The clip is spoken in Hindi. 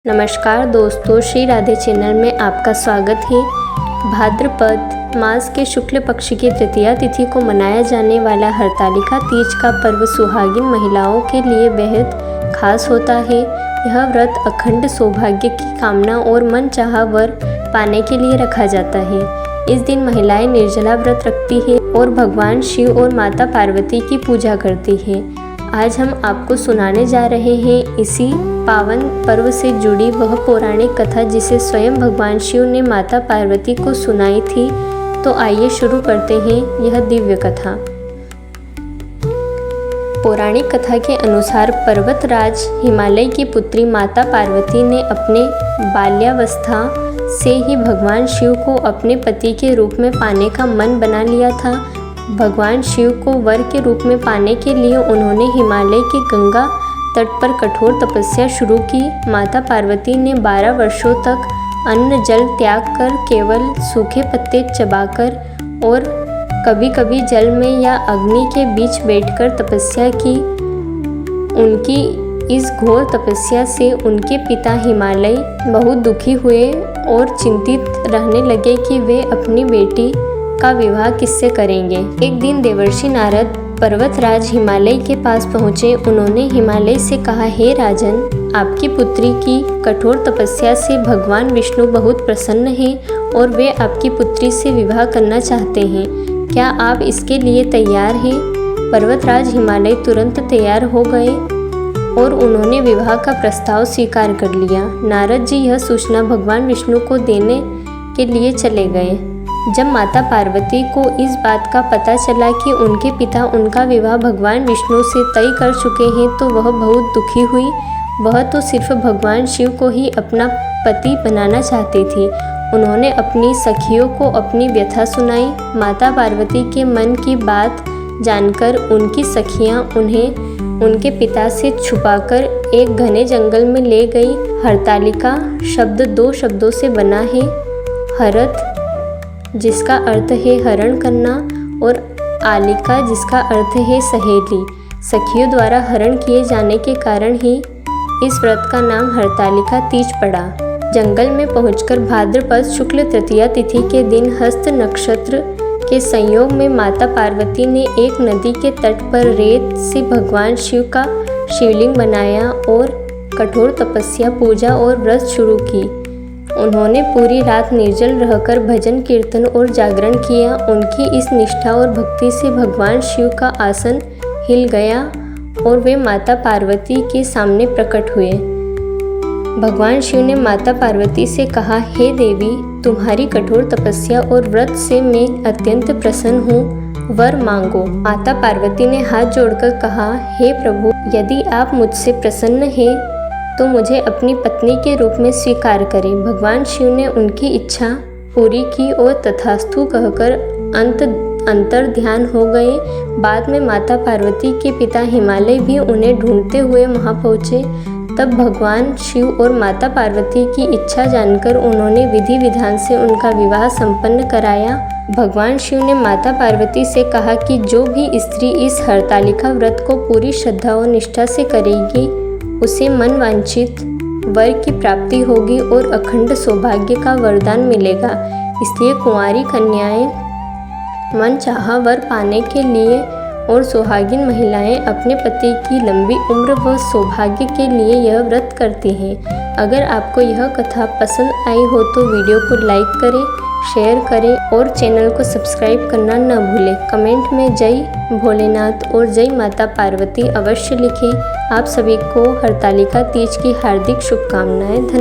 नमस्कार दोस्तों, श्री राधे चैनल में आपका स्वागत है। भाद्रपद मास के शुक्ल पक्ष की तृतीया तिथि को मनाया जाने वाला हरतालिका तीज का पर्व सुहागिन महिलाओं के लिए बेहद खास होता है। यह व्रत अखंड सौभाग्य की कामना और मनचाहा वर पाने के लिए रखा जाता है। इस दिन महिलाएं निर्जला व्रत रखती है और भगवान शिव और माता पार्वती की पूजा करती है। आज हम आपको सुनाने जा रहे हैं इसी पावन पर्व से जुड़ी वह पौराणिक कथा जिसे स्वयं भगवान शिव ने माता पार्वती को सुनाई थी। तो आइए शुरू करते हैं यह दिव्य कथा। पौराणिक कथा के अनुसार पर्वतराज हिमालय की पुत्री माता पार्वती ने अपने बाल्यावस्था से ही भगवान शिव को अपने पति के रूप में पाने का मन बना लिया था। भगवान शिव को वर के रूप में पाने के लिए उन्होंने हिमालय के गंगा तट पर कठोर तपस्या शुरू की। माता पार्वती ने 12 वर्षों तक अन्न जल त्याग कर केवल सूखे पत्ते चबाकर और कभी कभी जल में या अग्नि के बीच बैठकर तपस्या की। उनकी इस घोर तपस्या से उनके पिता हिमालय बहुत दुखी हुए और चिंतित रहने लगे कि वे अपनी बेटी का विवाह किससे करेंगे। एक दिन देवर्षि नारद पर्वतराज हिमालय के पास पहुँचे। उन्होंने हिमालय से कहा, हे राजन, आपकी पुत्री की कठोर तपस्या से भगवान विष्णु बहुत प्रसन्न हैं और वे आपकी पुत्री से विवाह करना चाहते हैं। क्या आप इसके लिए तैयार हैं? पर्वतराज हिमालय तुरंत तैयार हो गए और उन्होंने विवाह का प्रस्ताव स्वीकार कर लिया। नारद जी यह सूचना भगवान विष्णु को देने के लिए चले गए। जब माता पार्वती को इस बात का पता चला कि उनके पिता उनका विवाह भगवान विष्णु से तय कर चुके हैं तो वह बहुत दुखी हुई। वह तो सिर्फ भगवान शिव को ही अपना पति बनाना चाहती थी। उन्होंने अपनी सखियों को अपनी व्यथा सुनाई। माता पार्वती के मन की बात जानकर उनकी सखियां उन्हें उनके पिता से छुपाकर एक घने जंगल में ले गई। हरतालिका शब्द 2 शब्दों से बना है। हरत जिसका अर्थ है हरण करना और आलिका जिसका अर्थ है सहेली। सखियों द्वारा हरण किए जाने के कारण ही इस व्रत का नाम हरतालिका तीज पड़ा। जंगल में पहुंचकर भाद्रपद शुक्ल तृतीया तिथि के दिन हस्त नक्षत्र के संयोग में माता पार्वती ने एक नदी के तट पर रेत से भगवान शिव का शिवलिंग बनाया और कठोर तपस्या, पूजा और व्रत शुरू की। उन्होंने पूरी रात निर्जल रहकर भजन कीर्तन और जागरण किया। उनकी इस निष्ठा और भक्ति से भगवान शिव का आसन हिल गया और वे माता पार्वती के सामने प्रकट हुए। भगवान शिव ने माता पार्वती से कहा, हे देवी, तुम्हारी कठोर तपस्या और व्रत से मैं अत्यंत प्रसन्न हूँ, वर मांगो। माता पार्वती ने हाथ जोड़कर कहा, हे प्रभु, यदि आप मुझसे प्रसन्न हैं तो मुझे अपनी पत्नी के रूप में स्वीकार करें। भगवान शिव ने उनकी इच्छा पूरी की और तथास्तु कहकर अंतर ध्यान हो गए। बाद में माता पार्वती के पिता हिमालय भी उन्हें ढूंढते हुए वहां पहुँचे। तब भगवान शिव और माता पार्वती की इच्छा जानकर उन्होंने विधि विधान से उनका विवाह संपन्न कराया। भगवान शिव ने माता पार्वती से कहा कि जो भी स्त्री इस हरतालिका व्रत को पूरी श्रद्धा और निष्ठा से करेगी उसे मन वांछित वर की प्राप्ति होगी और अखंड सौभाग्य का वरदान मिलेगा। इसलिए कुंवारी कन्याएं मन चाहा वर पाने के लिए और सुहागिन महिलाएं अपने पति की लंबी उम्र व सौभाग्य के लिए यह व्रत करती हैं। अगर आपको यह कथा पसंद आई हो तो वीडियो को लाइक करें, शेयर करें और चैनल को सब्सक्राइब करना न भूलें। कमेंट में जय भोलेनाथ और जय माता पार्वती अवश्य लिखें। आप सभी को हरतालिका तीज की हार्दिक शुभकामनाएं। धन्यवाद।